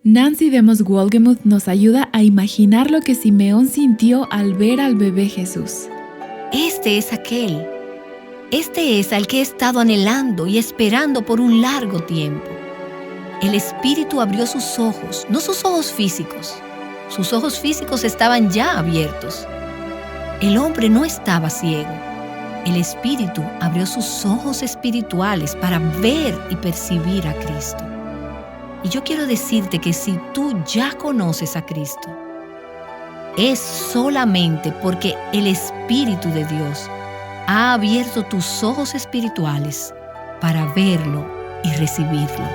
Nancy Demos Wolgemuth nos ayuda a imaginar lo que Simeón sintió al ver al bebé Jesús. Este es aquel. Este es al que he estado anhelando y esperando por un largo tiempo. El Espíritu abrió sus ojos, no sus ojos físicos. Sus ojos físicos estaban ya abiertos. El hombre no estaba ciego. El Espíritu abrió sus ojos espirituales para ver y percibir a Cristo. Y yo quiero decirte que si tú ya conoces a Cristo, es solamente porque el Espíritu de Dios ha abierto tus ojos espirituales para verlo y recibirlo.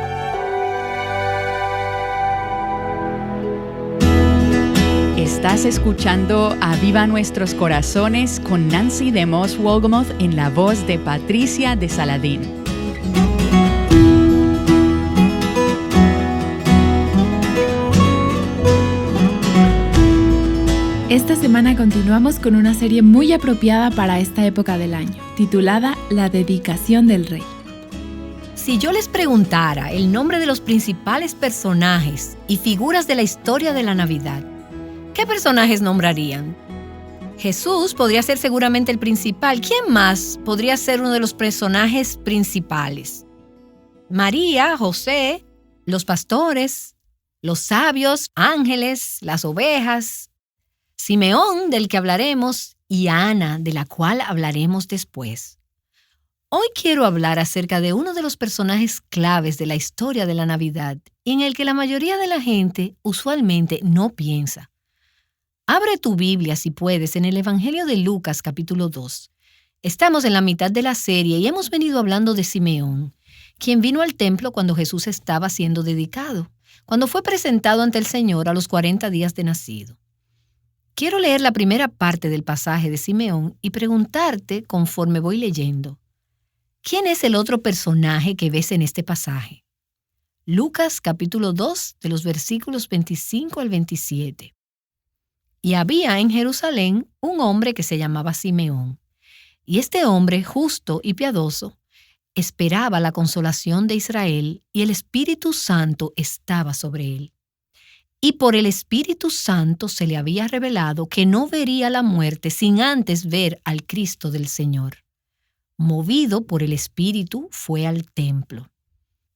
Estás escuchando Aviva Nuestros Corazones con Nancy Demos Wolgemuth en la voz de Patricia de Saladín. Esta semana continuamos con una serie muy apropiada para esta época del año, titulada La dedicación del rey. Si yo les preguntara el nombre de los principales personajes y figuras de la historia de la Navidad, ¿qué personajes nombrarían? Jesús podría ser seguramente el principal. ¿Quién más podría ser uno de los personajes principales? María, José, los pastores, los sabios, ángeles, las ovejas, Simeón, del que hablaremos, y Ana, de la cual hablaremos después. Hoy quiero hablar acerca de uno de los personajes claves de la historia de la Navidad y en el que la mayoría de la gente usualmente no piensa. Abre tu Biblia, si puedes, en el Evangelio de Lucas, capítulo 2. Estamos en la mitad de la serie y hemos venido hablando de Simeón, quien vino al templo cuando Jesús estaba siendo dedicado, cuando fue presentado ante el Señor a los 40 días de nacido. Quiero leer la primera parte del pasaje de Simeón y preguntarte conforme voy leyendo, ¿quién es el otro personaje que ves en este pasaje? Lucas capítulo 2, de los versículos 25 al 27. Y había en Jerusalén un hombre que se llamaba Simeón, y este hombre justo y piadoso esperaba la consolación de Israel, y el Espíritu Santo estaba sobre él. Y por el Espíritu Santo se le había revelado que no vería la muerte sin antes ver al Cristo del Señor. Movido por el Espíritu, fue al templo.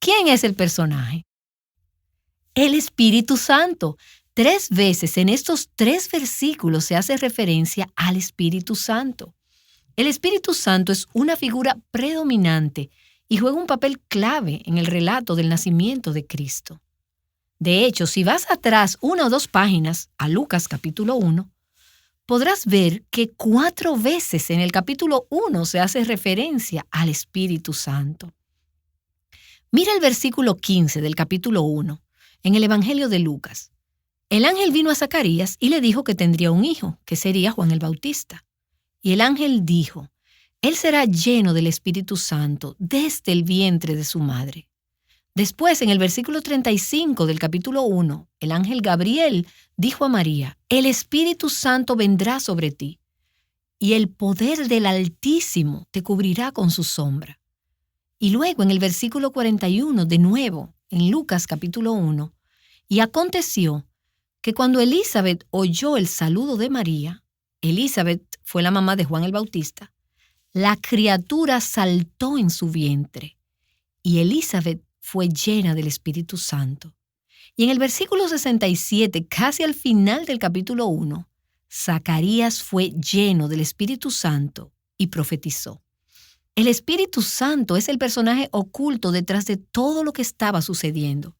¿Quién es el personaje? El Espíritu Santo. 3 veces en estos 3 versículos se hace referencia al Espíritu Santo. El Espíritu Santo es una figura predominante y juega un papel clave en el relato del nacimiento de Cristo. De hecho, si vas atrás 1 o 2 páginas a Lucas capítulo 1, podrás ver que 4 veces en el capítulo 1 se hace referencia al Espíritu Santo. Mira el versículo 15 del capítulo 1, en el Evangelio de Lucas. El ángel vino a Zacarías y le dijo que tendría un hijo, que sería Juan el Bautista. Y el ángel dijo, él será lleno del Espíritu Santo desde el vientre de su madre. Después, en el versículo 35 del capítulo 1, el ángel Gabriel dijo a María, el Espíritu Santo vendrá sobre ti, y el poder del Altísimo te cubrirá con su sombra. Y luego, en el versículo 41, de nuevo, en Lucas capítulo 1, y aconteció que cuando Elizabeth oyó el saludo de María, Elizabeth fue la mamá de Juan el Bautista, la criatura saltó en su vientre, y Elizabeth fue llena del Espíritu Santo. Y en el versículo 67, casi al final del capítulo 1, Zacarías fue lleno del Espíritu Santo y profetizó. El Espíritu Santo es el personaje oculto detrás de todo lo que estaba sucediendo.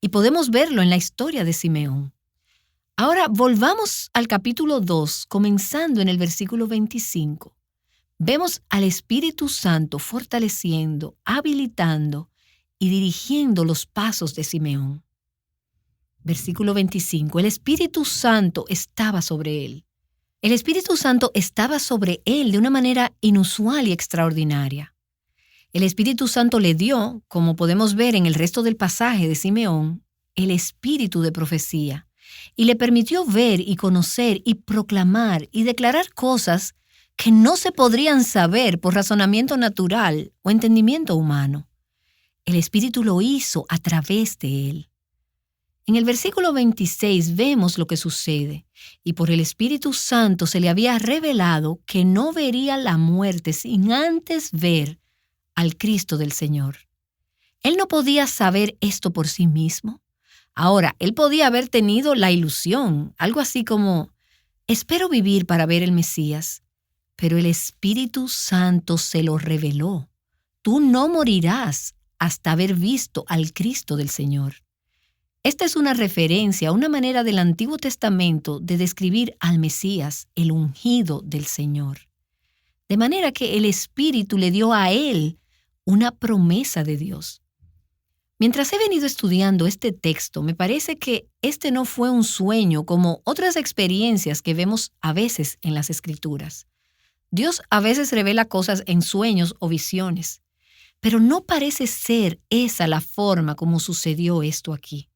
Y podemos verlo en la historia de Simeón. Ahora volvamos al capítulo 2, comenzando en el versículo 25. Vemos al Espíritu Santo fortaleciendo, habilitando y dirigiendo los pasos de Simeón. Versículo 25. El Espíritu Santo estaba sobre él. El Espíritu Santo estaba sobre él de una manera inusual y extraordinaria. El Espíritu Santo le dio, como podemos ver en el resto del pasaje de Simeón, el espíritu de profecía, y le permitió ver y conocer y proclamar y declarar cosas que no se podrían saber por razonamiento natural o entendimiento humano. El Espíritu lo hizo a través de él. En el versículo 26 vemos lo que sucede, y por el Espíritu Santo se le había revelado que no vería la muerte sin antes ver al Cristo del Señor. Él no podía saber esto por sí mismo. Ahora, él podía haber tenido la ilusión, algo así como, espero vivir para ver el Mesías, pero el Espíritu Santo se lo reveló. Tú no morirás hasta haber visto al Cristo del Señor. Esta es una referencia a una manera del Antiguo Testamento de describir al Mesías, el ungido del Señor. De manera que el Espíritu le dio a él una promesa de Dios. Mientras he venido estudiando este texto, me parece que este no fue un sueño como otras experiencias que vemos a veces en las Escrituras. Dios a veces revela cosas en sueños o visiones, pero no parece ser esa la forma como sucedió esto aquí.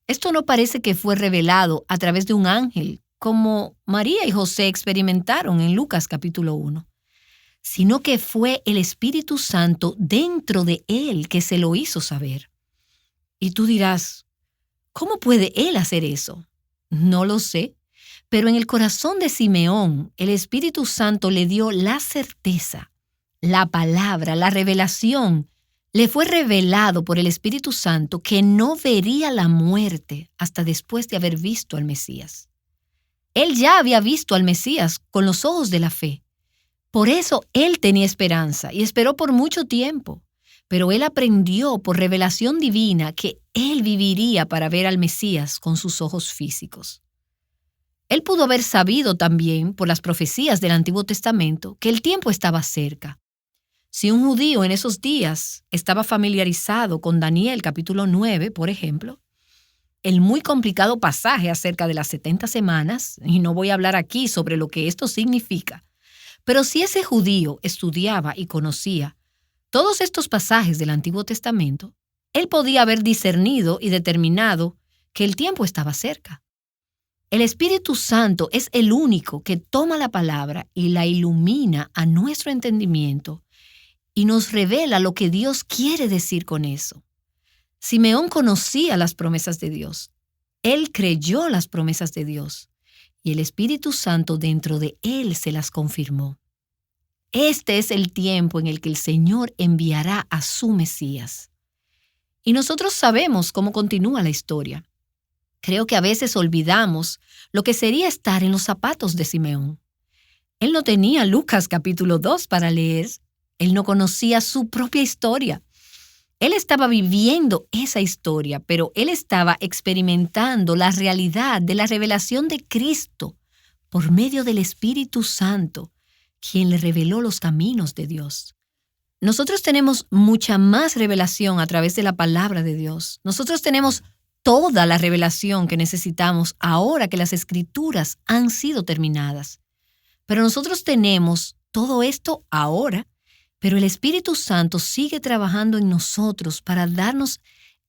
Esto no parece que fue revelado a través de un ángel, como María y José experimentaron en Lucas capítulo 1, sino que fue el Espíritu Santo dentro de él que se lo hizo saber. Y tú dirás, ¿cómo puede él hacer eso? No lo sé, pero en el corazón de Simeón, el Espíritu Santo le dio la certeza, la palabra, la revelación. Le fue revelado por el Espíritu Santo que no vería la muerte hasta después de haber visto al Mesías. Él ya había visto al Mesías con los ojos de la fe. Por eso él tenía esperanza y esperó por mucho tiempo. Pero él aprendió por revelación divina que él viviría para ver al Mesías con sus ojos físicos. Él pudo haber sabido también, por las profecías del Antiguo Testamento, que el tiempo estaba cerca. Si un judío en esos días estaba familiarizado con Daniel capítulo 9, por ejemplo, el muy complicado pasaje acerca de las 70 semanas, y no voy a hablar aquí sobre lo que esto significa, pero si ese judío estudiaba y conocía todos estos pasajes del Antiguo Testamento, él podía haber discernido y determinado que el tiempo estaba cerca. El Espíritu Santo es el único que toma la palabra y la ilumina a nuestro entendimiento y nos revela lo que Dios quiere decir con eso. Simeón conocía las promesas de Dios. Él creyó las promesas de Dios y el Espíritu Santo dentro de él se las confirmó. Este es el tiempo en el que el Señor enviará a su Mesías. Y nosotros sabemos cómo continúa la historia. Creo que a veces olvidamos lo que sería estar en los zapatos de Simeón. Él no tenía Lucas capítulo 2 para leer. Él no conocía su propia historia. Él estaba viviendo esa historia, pero él estaba experimentando la realidad de la revelación de Cristo por medio del Espíritu Santo, quien le reveló los caminos de Dios. Nosotros tenemos mucha más revelación a través de la palabra de Dios. Nosotros tenemos toda la revelación que necesitamos ahora que las Escrituras han sido terminadas. Pero nosotros tenemos todo esto ahora, pero el Espíritu Santo sigue trabajando en nosotros para darnos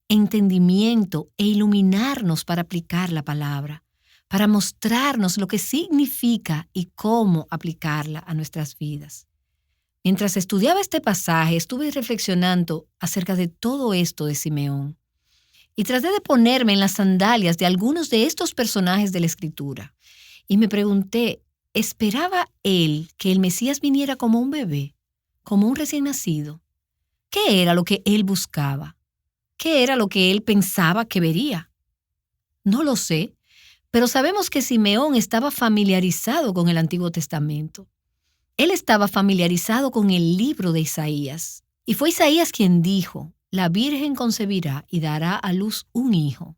entendimiento e iluminarnos para aplicar la palabra, para mostrarnos lo que significa y cómo aplicarla a nuestras vidas. Mientras estudiaba este pasaje, estuve reflexionando acerca de todo esto de Simeón y traté de ponerme en las sandalias de algunos de estos personajes de la Escritura. Y me pregunté, ¿esperaba él que el Mesías viniera como un bebé, como un recién nacido? ¿Qué era lo que él buscaba? ¿Qué era lo que él pensaba que vería? No lo sé, pero sabemos que Simeón estaba familiarizado con el Antiguo Testamento. Él estaba familiarizado con el libro de Isaías. Y fue Isaías quien dijo, la Virgen concebirá y dará a luz un hijo.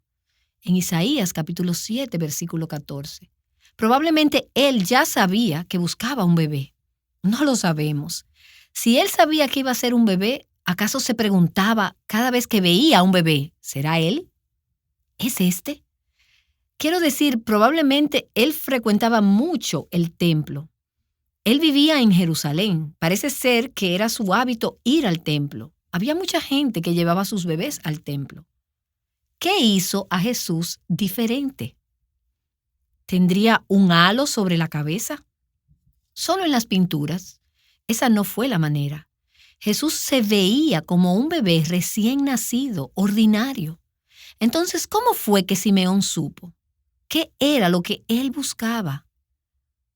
En Isaías capítulo 7, versículo 14. Probablemente él ya sabía que buscaba un bebé. No lo sabemos. Si él sabía que iba a ser un bebé, ¿acaso se preguntaba cada vez que veía a un bebé, ¿será él? ¿Es este? Quiero decir, probablemente él frecuentaba mucho el templo. Él vivía en Jerusalén. Parece ser que era su hábito ir al templo. Había mucha gente que llevaba a sus bebés al templo. ¿Qué hizo a Jesús diferente? ¿Tendría un halo sobre la cabeza? Solo en las pinturas. Esa no fue la manera. Jesús se veía como un bebé recién nacido, ordinario. Entonces, ¿cómo fue que Simeón supo? ¿Qué era lo que él buscaba?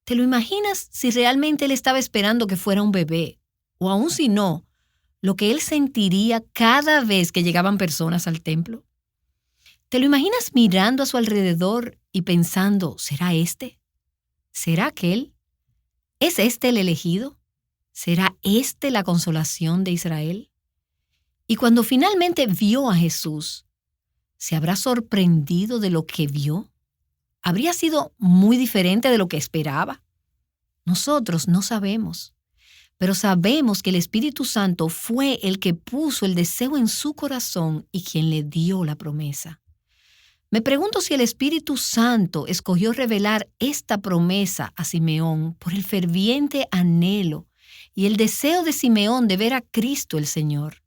¿Te lo imaginas si realmente él estaba esperando que fuera un bebé? O aún si no, lo que él sentiría cada vez que llegaban personas al templo. ¿Te lo imaginas mirando a su alrededor y pensando, ¿será este? ¿Será aquel? ¿Es este el elegido? ¿Será este la consolación de Israel? Y cuando finalmente vio a Jesús, ¿se habrá sorprendido de lo que vio? ¿Habría sido muy diferente de lo que esperaba? Nosotros no sabemos, pero sabemos que el Espíritu Santo fue el que puso el deseo en su corazón y quien le dio la promesa. Me pregunto si el Espíritu Santo escogió revelar esta promesa a Simeón por el ferviente anhelo y el deseo de Simeón de ver a Cristo el Señor.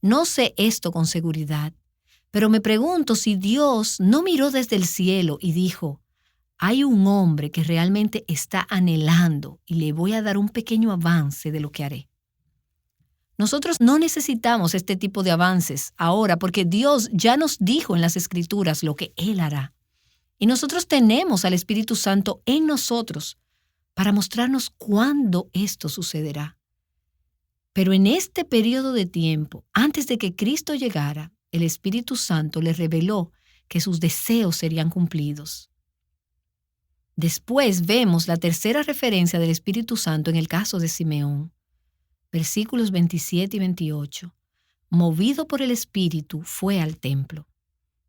No sé esto con seguridad, pero me pregunto si Dios no miró desde el cielo y dijo, hay un hombre que realmente está anhelando y le voy a dar un pequeño avance de lo que haré. Nosotros no necesitamos este tipo de avances ahora porque Dios ya nos dijo en las Escrituras lo que Él hará. Y nosotros tenemos al Espíritu Santo en nosotros para mostrarnos cuándo esto sucederá. Pero en este periodo de tiempo, antes de que Cristo llegara, el Espíritu Santo le reveló que sus deseos serían cumplidos. Después vemos la tercera referencia del Espíritu Santo en el caso de Simeón. Versículos 27 y 28. Movido por el Espíritu, fue al templo.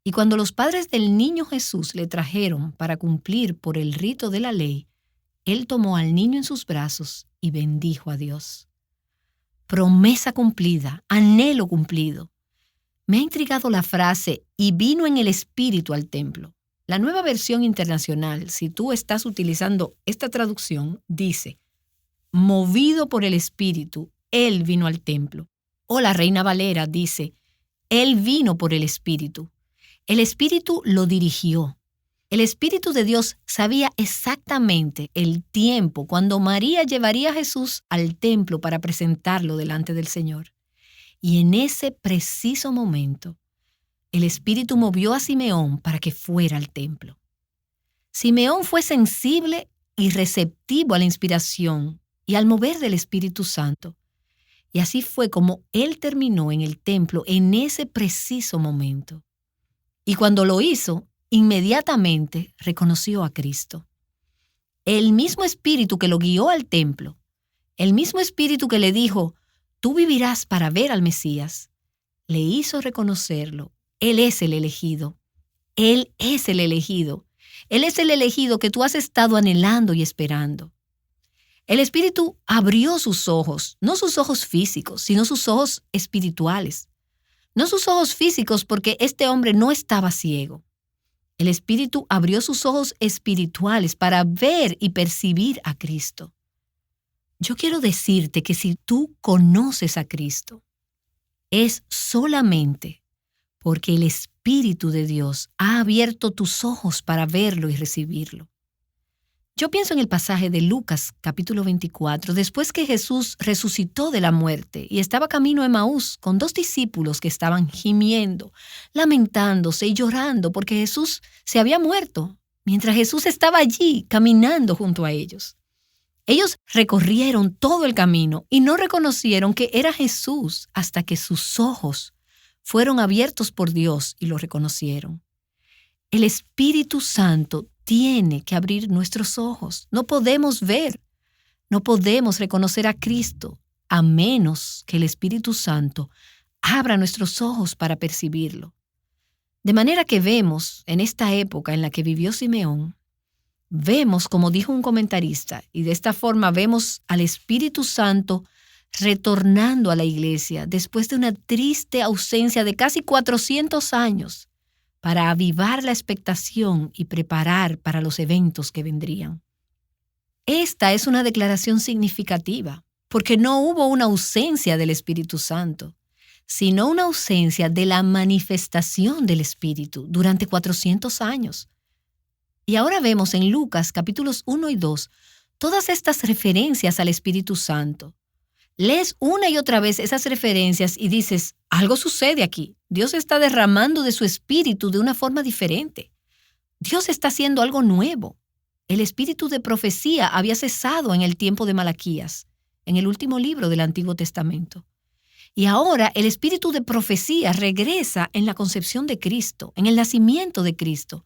Y cuando los padres del niño Jesús le trajeron para cumplir por el rito de la ley, él tomó al niño en sus brazos y bendijo a Dios. Promesa cumplida, anhelo cumplido. Me ha intrigado la frase, y vino en el Espíritu al templo. La Nueva Versión Internacional, si tú estás utilizando esta traducción, dice, movido por el Espíritu, Él vino al templo. O la Reina Valera dice, Él vino por el Espíritu. El Espíritu lo dirigió. El Espíritu de Dios sabía exactamente el tiempo cuando María llevaría a Jesús al templo para presentarlo delante del Señor. Y en ese preciso momento, el Espíritu movió a Simeón para que fuera al templo. Simeón fue sensible y receptivo a la inspiración y al mover del Espíritu Santo. Y así fue como él terminó en el templo en ese preciso momento. Y cuando lo hizo, inmediatamente reconoció a Cristo. El mismo Espíritu que lo guió al templo, el mismo Espíritu que le dijo, tú vivirás para ver al Mesías, le hizo reconocerlo. Él es el elegido. Él es el elegido. Él es el elegido que tú has estado anhelando y esperando. El Espíritu abrió sus ojos, no sus ojos físicos, sino sus ojos espirituales. No sus ojos físicos porque este hombre no estaba ciego. El Espíritu abrió sus ojos espirituales para ver y percibir a Cristo. Yo quiero decirte que si tú conoces a Cristo, es solamente porque el Espíritu de Dios ha abierto tus ojos para verlo y recibirlo. Yo pienso en el pasaje de Lucas, capítulo 24, después que Jesús resucitó de la muerte y estaba camino a Emaús con 2 discípulos que estaban gimiendo, lamentándose y llorando porque Jesús se había muerto, mientras Jesús estaba allí caminando junto a ellos. Ellos recorrieron todo el camino y no reconocieron que era Jesús hasta que sus ojos fueron abiertos por Dios y lo reconocieron. El Espíritu Santo tiene que abrir nuestros ojos. No podemos ver, no podemos reconocer a Cristo a menos que el Espíritu Santo abra nuestros ojos para percibirlo. De manera que vemos en esta época en la que vivió Simeón, vemos, como dijo un comentarista, y de esta forma vemos al Espíritu Santo retornando a la iglesia después de una triste ausencia de casi 400 años para avivar la expectación y preparar para los eventos que vendrían. Esta es una declaración significativa porque no hubo una ausencia del Espíritu Santo, sino una ausencia de la manifestación del Espíritu durante 400 años. Y ahora vemos en Lucas capítulos 1 y 2 todas estas referencias al Espíritu Santo. Lees una y otra vez esas referencias y dices, algo sucede aquí. Dios está derramando de su espíritu de una forma diferente. Dios está haciendo algo nuevo. El espíritu de profecía había cesado en el tiempo de Malaquías, en el último libro del Antiguo Testamento. Y ahora el espíritu de profecía regresa en la concepción de Cristo, en el nacimiento de Cristo.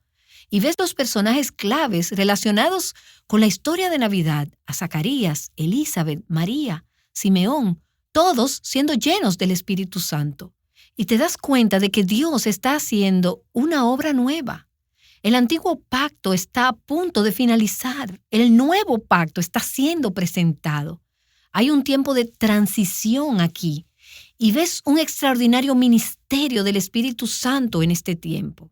Y ves los personajes claves relacionados con la historia de Navidad, a Zacarías, Elizabeth, María, Simeón, todos siendo llenos del Espíritu Santo. Y te das cuenta de que Dios está haciendo una obra nueva. El antiguo pacto está a punto de finalizar. El nuevo pacto está siendo presentado. Hay un tiempo de transición aquí y ves un extraordinario ministerio del Espíritu Santo en este tiempo.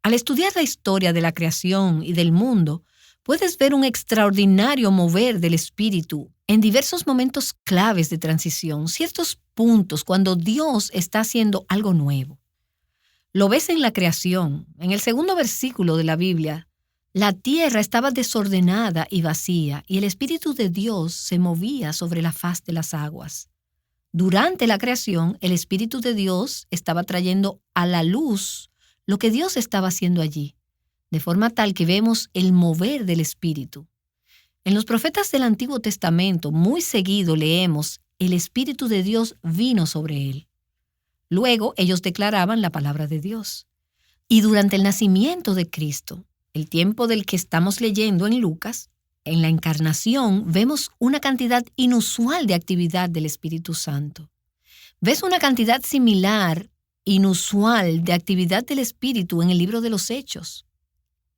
Al estudiar la historia de la creación y del mundo, puedes ver un extraordinario mover del Espíritu en diversos momentos claves de transición, ciertos puntos cuando Dios está haciendo algo nuevo. Lo ves en la creación. En el segundo versículo de la Biblia, la tierra estaba desordenada y vacía, y el Espíritu de Dios se movía sobre la faz de las aguas. Durante la creación, el Espíritu de Dios estaba trayendo a la luz lo que Dios estaba haciendo allí, de forma tal que vemos el mover del Espíritu. En los profetas del Antiguo Testamento, muy seguido leemos, el Espíritu de Dios vino sobre él. Luego ellos declaraban la palabra de Dios. Y durante el nacimiento de Cristo, el tiempo del que estamos leyendo en Lucas, en la encarnación vemos una cantidad inusual de actividad del Espíritu Santo. Ves una cantidad similar, inusual, de actividad del Espíritu en el libro de los Hechos.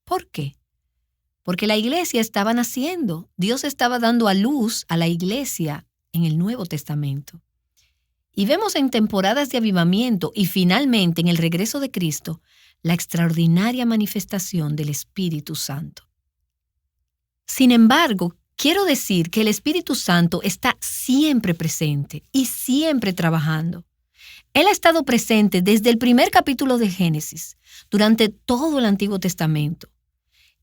¿Por qué? Porque la iglesia estaba naciendo. Dios estaba dando a luz a la iglesia en el Nuevo Testamento. Y vemos en temporadas de avivamiento y finalmente en el regreso de Cristo la extraordinaria manifestación del Espíritu Santo. Sin embargo, quiero decir que el Espíritu Santo está siempre presente y siempre trabajando. Él ha estado presente desde el primer capítulo de Génesis, durante todo el Antiguo Testamento.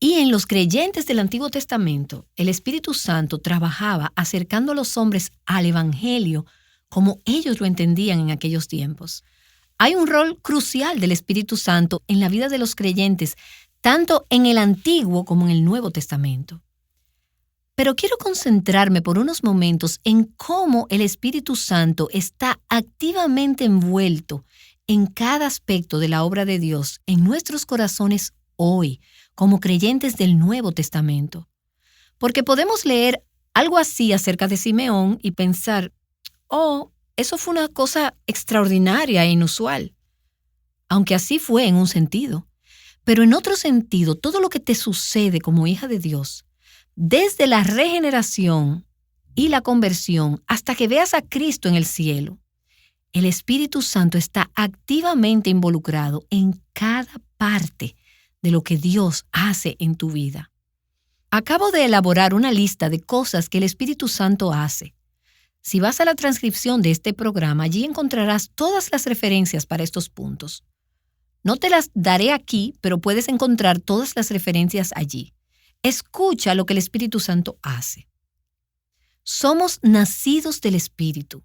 Y en los creyentes del Antiguo Testamento, el Espíritu Santo trabajaba acercando a los hombres al Evangelio como ellos lo entendían en aquellos tiempos. Hay un rol crucial del Espíritu Santo en la vida de los creyentes, tanto en el Antiguo como en el Nuevo Testamento. Pero quiero concentrarme por unos momentos en cómo el Espíritu Santo está activamente envuelto en cada aspecto de la obra de Dios en nuestros corazones hoy, como creyentes del Nuevo Testamento. Porque podemos leer algo así acerca de Simeón y pensar, oh, eso fue una cosa extraordinaria e inusual. Aunque así fue en un sentido. Pero en otro sentido, todo lo que te sucede como hija de Dios, desde la regeneración y la conversión hasta que veas a Cristo en el cielo, el Espíritu Santo está activamente involucrado en cada parte de lo que Dios hace en tu vida. Acabo de elaborar una lista de cosas que el Espíritu Santo hace. Si vas a la transcripción de este programa, allí encontrarás todas las referencias para estos puntos. No te las daré aquí, pero puedes encontrar todas las referencias allí. Escucha lo que el Espíritu Santo hace. Somos nacidos del Espíritu.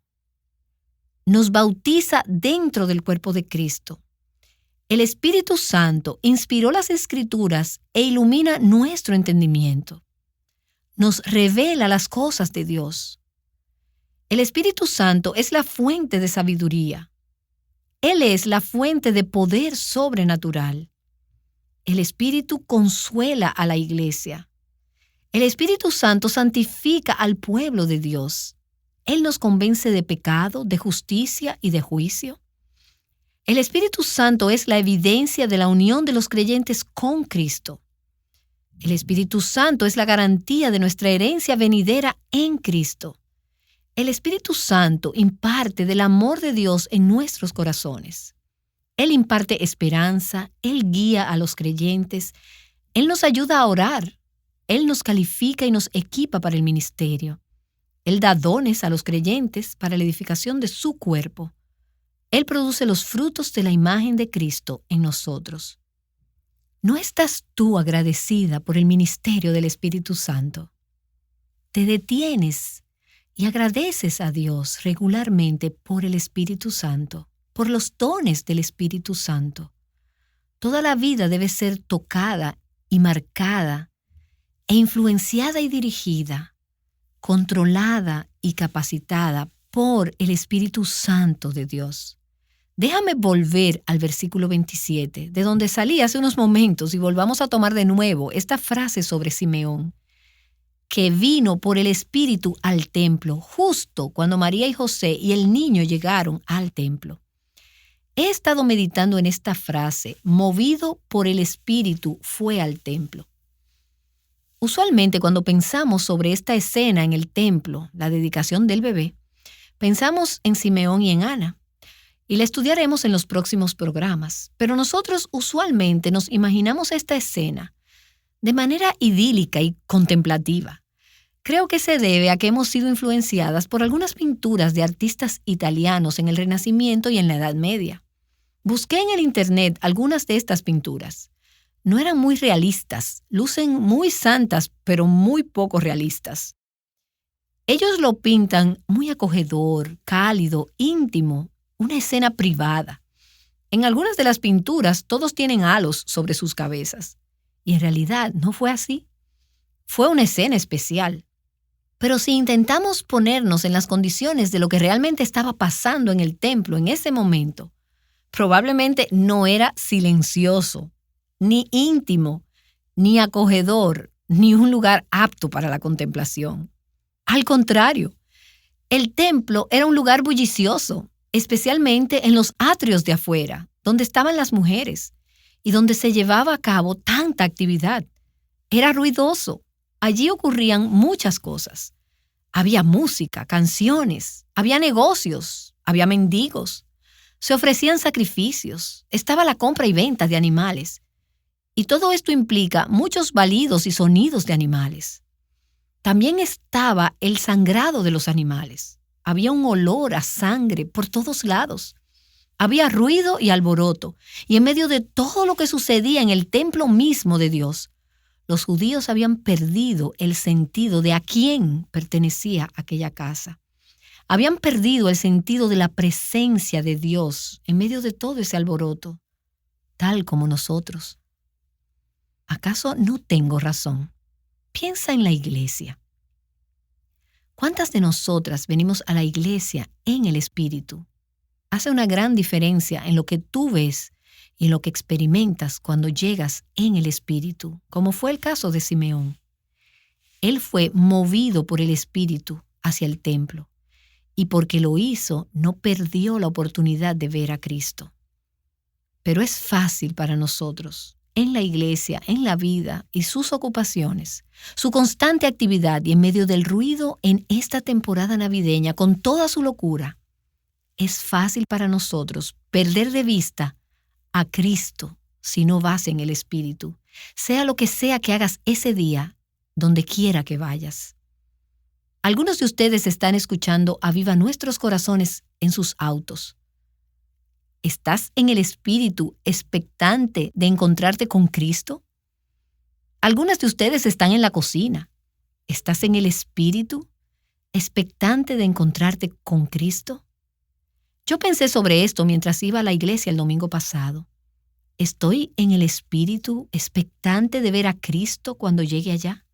Nos bautiza dentro del cuerpo de Cristo. El Espíritu Santo inspiró las Escrituras e ilumina nuestro entendimiento. Nos revela las cosas de Dios. El Espíritu Santo es la fuente de sabiduría. Él es la fuente de poder sobrenatural. El Espíritu consuela a la iglesia. El Espíritu Santo santifica al pueblo de Dios. Él nos convence de pecado, de justicia y de juicio. El Espíritu Santo es la evidencia de la unión de los creyentes con Cristo. El Espíritu Santo es la garantía de nuestra herencia venidera en Cristo. El Espíritu Santo imparte del amor de Dios en nuestros corazones. Él imparte esperanza, Él guía a los creyentes, Él nos ayuda a orar, Él nos califica y nos equipa para el ministerio. Él da dones a los creyentes para la edificación de su cuerpo. Él produce los frutos de la imagen de Cristo en nosotros. ¿No estás tú agradecida por el ministerio del Espíritu Santo? Te detienes y agradeces a Dios regularmente por el Espíritu Santo. por los dones del Espíritu Santo. Toda la vida debe ser tocada y marcada e influenciada y dirigida, controlada y capacitada por el Espíritu Santo de Dios. Déjame volver al versículo 27, de donde salí hace unos momentos, y volvamos a tomar de nuevo esta frase sobre Simeón, que vino por el Espíritu al templo, justo cuando María y José y el niño llegaron al templo. He estado meditando en esta frase, movido por el Espíritu fue al templo. Usualmente cuando pensamos sobre esta escena en el templo, la dedicación del bebé, pensamos en Simeón y en Ana, y la estudiaremos en los próximos programas. Pero nosotros usualmente nos imaginamos esta escena de manera idílica y contemplativa. Creo que se debe a que hemos sido influenciadas por algunas pinturas de artistas italianos en el Renacimiento y en la Edad Media. Busqué en el internet algunas de estas pinturas. No eran muy realistas, lucen muy santas, pero muy poco realistas. Ellos lo pintan muy acogedor, cálido, íntimo, una escena privada. En algunas de las pinturas todos tienen halos sobre sus cabezas. Y en realidad no fue así. Fue una escena especial. Pero si intentamos ponernos en las condiciones de lo que realmente estaba pasando en el templo en ese momento, probablemente no era silencioso, ni íntimo, ni acogedor, ni un lugar apto para la contemplación. Al contrario, el templo era un lugar bullicioso, especialmente en los atrios de afuera, donde estaban las mujeres y donde se llevaba a cabo tanta actividad. Era ruidoso. Allí ocurrían muchas cosas. Había música, canciones, había negocios, había mendigos. Se ofrecían sacrificios, estaba la compra y venta de animales. Y todo esto implica muchos balidos y sonidos de animales. También estaba el sangrado de los animales. Había un olor a sangre por todos lados. Había ruido y alboroto. Y en medio de todo lo que sucedía en el templo mismo de Dios, los judíos habían perdido el sentido de a quién pertenecía aquella casa. Habían perdido el sentido de la presencia de Dios en medio de todo ese alboroto, tal como nosotros. ¿Acaso no tengo razón? Piensa en la iglesia. ¿Cuántas de nosotras venimos a la iglesia en el Espíritu? Hace una gran diferencia en lo que tú ves y en lo que experimentas cuando llegas en el Espíritu, como fue el caso de Simeón. Él fue movido por el Espíritu hacia el templo, y porque lo hizo, no perdió la oportunidad de ver a Cristo. Pero es fácil para nosotros, en la iglesia, en la vida y sus ocupaciones, su constante actividad y en medio del ruido en esta temporada navideña con toda su locura, es fácil para nosotros perder de vista a Cristo si no vas en el Espíritu, sea lo que sea que hagas ese día, donde quiera que vayas. Algunos de ustedes están escuchando Aviva Nuestros Corazones en sus autos. ¿Estás en el Espíritu expectante de encontrarte con Cristo? Algunas de ustedes están en la cocina. ¿Estás en el Espíritu expectante de encontrarte con Cristo? Yo pensé sobre esto mientras iba a la iglesia el domingo pasado. ¿Estoy en el Espíritu expectante de ver a Cristo cuando llegue allá?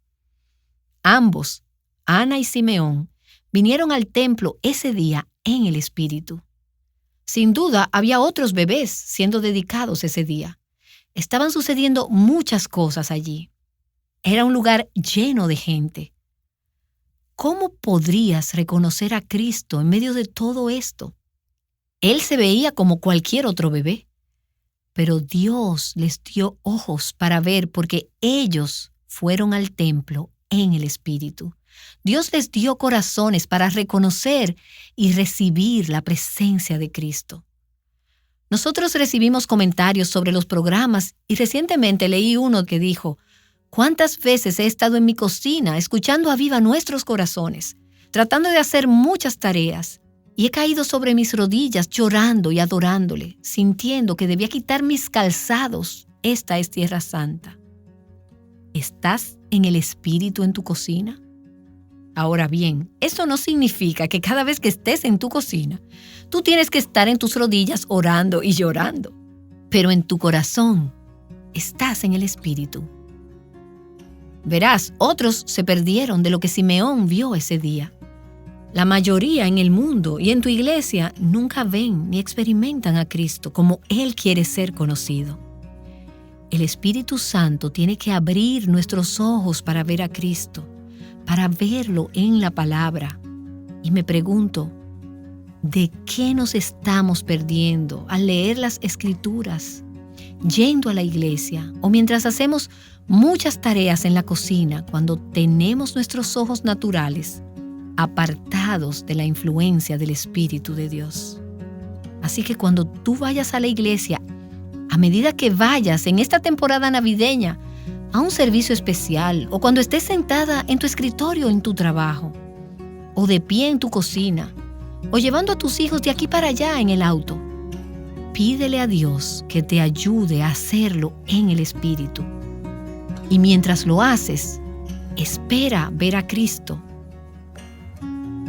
Ambos, Ana y Simeón, vinieron al templo ese día en el Espíritu. Sin duda, había otros bebés siendo dedicados ese día. Estaban sucediendo muchas cosas allí. Era un lugar lleno de gente. ¿Cómo podrías reconocer a Cristo en medio de todo esto? Él se veía como cualquier otro bebé, pero Dios les dio ojos para ver porque ellos fueron al templo en el Espíritu. Dios les dio corazones para reconocer y recibir la presencia de Cristo. Nosotros recibimos comentarios sobre los programas y recientemente leí uno que dijo: ¿cuántas veces he estado en mi cocina escuchando Aviva Nuestros Corazones, tratando de hacer muchas tareas, y he caído sobre mis rodillas llorando y adorándole, sintiendo que debía quitar mis calzados? Esta es Tierra Santa. ¿Estás en el Espíritu en tu cocina? Ahora bien, eso no significa que cada vez que estés en tu cocina, tú tienes que estar en tus rodillas orando y llorando. Pero en tu corazón estás en el Espíritu. Verás, otros se perdieron de lo que Simeón vio ese día. La mayoría en el mundo y en tu iglesia nunca ven ni experimentan a Cristo como Él quiere ser conocido. El Espíritu Santo tiene que abrir nuestros ojos para ver a Cristo, para verlo en la palabra. Y me pregunto, ¿de qué nos estamos perdiendo al leer las Escrituras, yendo a la iglesia o mientras hacemos muchas tareas en la cocina cuando tenemos nuestros ojos naturales apartados de la influencia del Espíritu de Dios? Así que cuando tú vayas a la iglesia, a medida que vayas en esta temporada navideña a un servicio especial o cuando estés sentada en tu escritorio en tu trabajo o de pie en tu cocina o llevando a tus hijos de aquí para allá en el auto, pídele a Dios que te ayude a hacerlo en el Espíritu. Y mientras lo haces, espera ver a Cristo.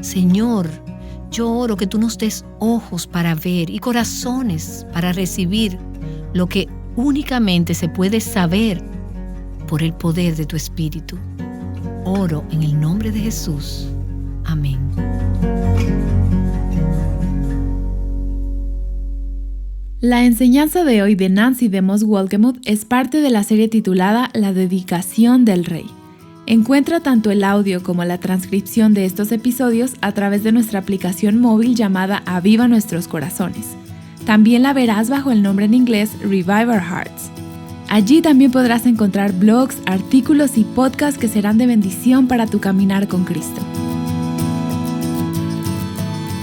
Señor, yo oro que tú nos des ojos para ver y corazones para recibir lo que únicamente se puede saber por el poder de tu Espíritu. Oro en el nombre de Jesús. Amén. La enseñanza de hoy de Nancy DeMoss Wolgemuth es parte de la serie titulada La Dedicación del Rey. Encuentra tanto el audio como la transcripción de estos episodios a través de nuestra aplicación móvil llamada Aviva Nuestros Corazones. También la verás bajo el nombre en inglés Revive Our Hearts. Allí también podrás encontrar blogs, artículos y podcasts que serán de bendición para tu caminar con Cristo.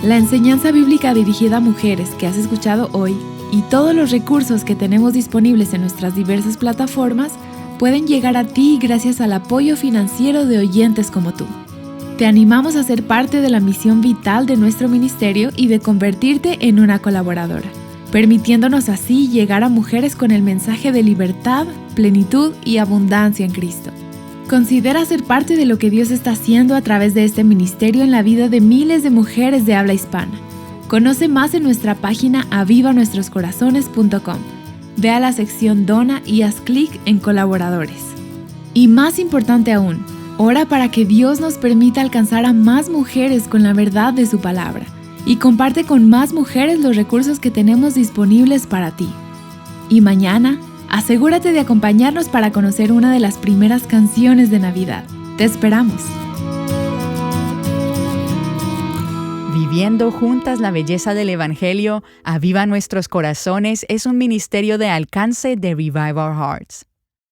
La enseñanza bíblica dirigida a mujeres que has escuchado hoy y todos los recursos que tenemos disponibles en nuestras diversas plataformas pueden llegar a ti gracias al apoyo financiero de oyentes como tú. Te animamos a ser parte de la misión vital de nuestro ministerio y de convertirte en una colaboradora, permitiéndonos así llegar a mujeres con el mensaje de libertad, plenitud y abundancia en Cristo. Considera ser parte de lo que Dios está haciendo a través de este ministerio en la vida de miles de mujeres de habla hispana. Conoce más en nuestra página avivanuestroscorazones.com. Ve a la sección Dona y haz clic en Colaboradores. Y más importante aún, ora para que Dios nos permita alcanzar a más mujeres con la verdad de su palabra y comparte con más mujeres los recursos que tenemos disponibles para ti. Y mañana, asegúrate de acompañarnos para conocer una de las primeras canciones de Navidad. Te esperamos. Viviendo juntas la belleza del Evangelio, Aviva Nuestros Corazones es un ministerio de alcance de Revive Our Hearts.